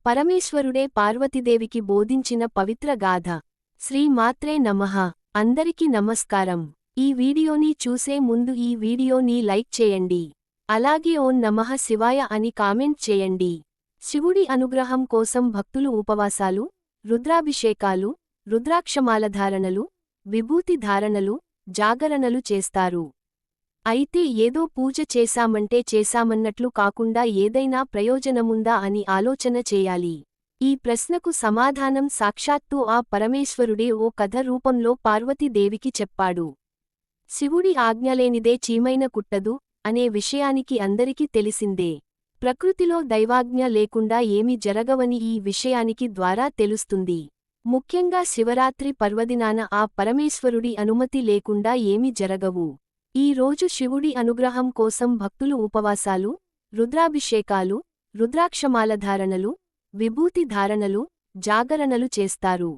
పరమేశ్వరుడే పార్వతీదేవికి బోధించిన పవిత్ర గాథ. శ్రీ మాత్రే నమః. అందరికీ నమస్కారం. ఈ వీడియోని చూసే ముందు ఈ వీడియోని లైక్ చేయండి. అలాగే ఓం నమః శివాయ అని కామెంట్ చేయండి. శివుడి అనుగ్రహం కోసం భక్తులు ఉపవాసాలు, రుద్రాభిషేకాలు, రుద్రాక్షమాలధారణలు, విభూతి ధారణలు, జాగరణలు చేస్తారు. అయితే ఏదో పూజ చేశామంటే చేశామన్నట్లు కాకుండా ఏదైనా ప్రయోజనముందా అని ఆలోచన చేయాలి. ఈ ప్రశ్నకు సమాధానం సాక్షాత్తు ఆ పరమేశ్వరుడే ఓ కథ రూపంలో పార్వతీదేవికి చెప్పాడు. శివుడి ఆజ్ఞలేనిదే చీమైన కుట్టదు అనే విషయానికి అందరికీ తెలిసిందే. ప్రకృతిలో దైవాజ్ఞ లేకుండా ఏమి జరగవని ఈ విషయానికి ద్వారా తెలుస్తుంది. ముఖ్యంగా శివరాత్రి పర్వదినాన ఆ పరమేశ్వరుడి అనుమతి లేకుండా ఏమి జరగవు. ఈ రోజు శివుడి అనుగ్రహం కోసం భక్తులు ఉపవాసాలు, రుద్రాభిషేకాలు, రుద్రాక్షమాలధారణలు, విభూతి ధారణలు, జాగరణలు చేస్తారు.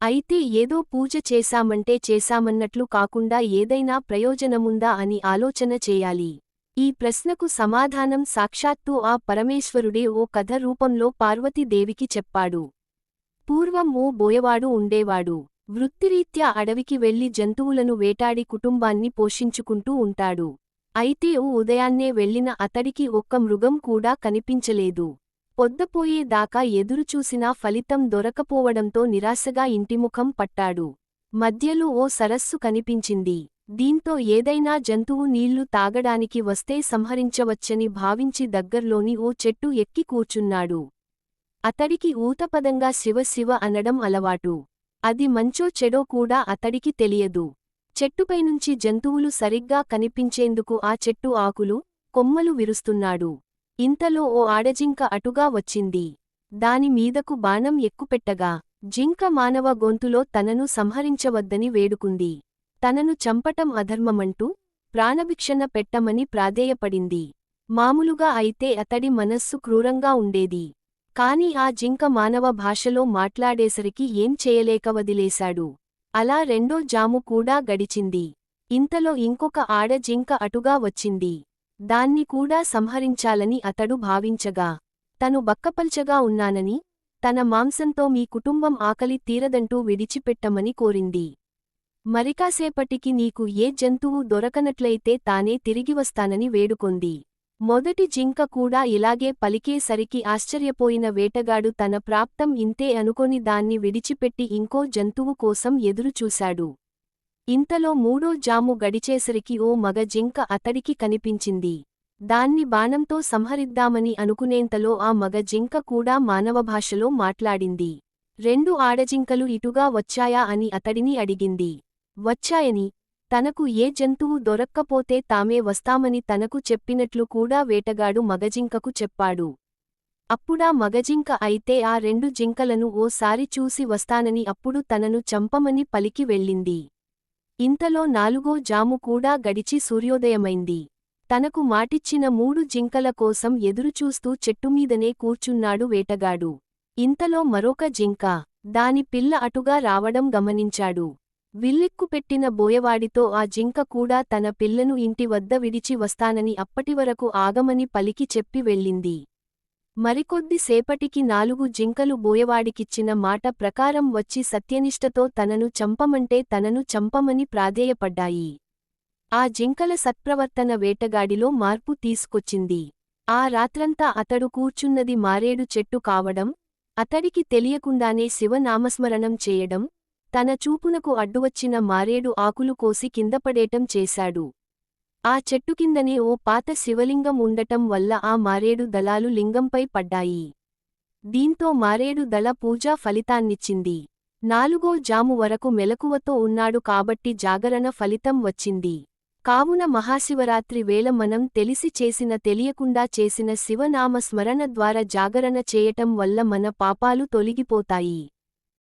అయితే ఏదో పూజ చేశామంటే చేశామన్నట్లు కాకుండా ఏదైనా ప్రయోజనముందా అని ఆలోచన చేయాలి. ఈ ప్రశ్నకు సమాధానం సాక్షాత్తు ఆ పరమేశ్వరుడే ఓ కథ రూపంలో పార్వతీదేవికి చెప్పాడు. పూర్వం ఓ బోయవాడు ఉండేవాడు. వృత్తిరీత్యా అడవికి వెళ్లి జంతువులను వేటాడి కుటుంబాన్ని పోషించుకుంటూ ఉంటాడు. అయితే ఓ ఉదయాన్నే వెళ్లిన అతడికి ఒక్క మృగం కూడా కనిపించలేదు. పొద్దపోయే దాకా ఎదురుచూసినా ఫలితం దొరకపోవడంతో నిరాశగా ఇంటిముఖం పట్టాడు. మధ్యలో ఓ సరస్సు కనిపించింది. దీంతో ఏదైనా జంతువు నీళ్లు తాగడానికి వస్తే సంహరించవచ్చని భావించి దగ్గర్లోని ఓ చెట్టు ఎక్కి కూర్చున్నాడు. అతడికి ఊతపదంగా శివ శివ అనడం అలవాటు. అది మంచో చెడో కూడా అతడికి తెలియదు. చెట్టుపైనుంచి జంతువులు సరిగ్గా కనిపించేందుకు ఆ చెట్టు ఆకులు, కొమ్మలు విరుస్తున్నాడు. ఇంతలో ఓ ఆడజింక అటుగా వచ్చింది. దాని మీదకు బాణం ఎక్కుపెట్టగా జింక మానవ గొంతులో తనను సంహరించవద్దని వేడుకుంది. తనను చంపటం అధర్మమంటూ ప్రాణభిక్షణ పెట్టమని ప్రాధేయపడింది. మామూలుగా అయితే అతడి మనస్సు క్రూరంగా ఉండేది. కాని ఆ జింక మానవ భాషలో మాట్లాడేసరికి ఏం చేయలేక వదిలేశాడు. అలా రెండో జాము కూడా గడిచింది. ఇంతలో ఇంకొక ఆడ జింక అటుగా వచ్చింది. దాన్ని కూడా సంహరించాలని అతడు భావించగా తను బక్కపల్చగా ఉన్నానని, తన మాంసంతో మీ కుటుంబం ఆకలి తీరదంటూ విడిచిపెట్టమని కోరింది. మరికాసేపటికి నీకు ఏ జంతువు దొరకనట్లయితే తానే తిరిగివస్తానని వేడుకొంది. మొదటి జింక కూడా ఇలాగే పలికేసరికి ఆశ్చర్యపోయిన వేటగాడు తన ప్రాప్తం ఇంతే అనుకొని దాన్ని విడిచిపెట్టి ఇంకో జంతువు కోసం ఎదురుచూశాడు. ఇంతలో మూడో జాము గడిచేసరికి ఓ మగ జింక అతడికి కనిపించింది. దాన్ని బాణంతో సంహరిద్దామని అనుకునేంతలో ఆ మగ జింక కూడా మానవభాషలో మాట్లాడింది. రెండు ఆడజింకలు ఇటుగా వచ్చాయా అని అతడిని అడిగింది. వచ్చాయని, తనకు ఏ జంతువు దొరక్కపోతే తామే వస్తామని తనకు చెప్పినట్లు కూడా వేటగాడు మగజింకకు చెప్పాడు. అప్పుడా మగజింక అయితే ఆ రెండు జింకలను ఓసారి చూసి వస్తానని అప్పుడు తనను చంపమని పలికి వెళ్ళింది. ఇంతలో నాలుగో జాము కూడా గడిచి సూర్యోదయమైంది. తనకు మాటిచ్చిన మూడు జింకల కోసం ఎదురుచూస్తూ చెట్టుమీదనే కూర్చున్నాడు వేటగాడు. ఇంతలో మరొక జింక, దాని పిల్ల అటుగా రావడం గమనించాడు. విల్లెక్కుపెట్టిన బోయవాడితో ఆ జింక కూడా తన పిల్లను ఇంటి వద్ద విడిచి వస్తానని అప్పటివరకు ఆగమని పలికి చెప్పి వెళ్ళింది. మరికొద్ది సేపటికి నాలుగు జింకలు బోయవాడికిచ్చిన మాట ప్రకారం వచ్చి సత్యనిష్టతో తనను చంపమంటే తనను చంపమని ప్రాధేయపడ్డాయి. ఆ జింకల సత్ప్రవర్తన వేటగాడిలో మార్పు తీసుకొచ్చింది. ఆ రాత్రంతా అతడు కూర్చున్నది మారేడు చెట్టు కావడం, అతడికి తెలియకుండానే శివనామస్మరణం చేయడం, తన చూపునకు అడ్డువచ్చిన మారేడు ఆకులు కోసి కిందపడేటం చేశాడు. ఆ చెట్టుకిందనే ఓ పాత శివలింగం ఉండటం వల్ల ఆ మారేడు దళాలు లింగంపై పడ్డాయి. దీంతో మారేడు దళ పూజా ఫలితాన్నిచ్చింది. నాలుగో జాము వరకు మెలకువతో ఉన్నాడు కాబట్టి జాగరణ ఫలితం వచ్చింది. కావున మహాశివరాత్రి వేళ మనం తెలిసి చేసిన తెలియకుండా చేసిన శివనామ స్మరణ ద్వారా జాగరణ చేయటం వల్ల మన పాపాలు తొలగిపోతాయి.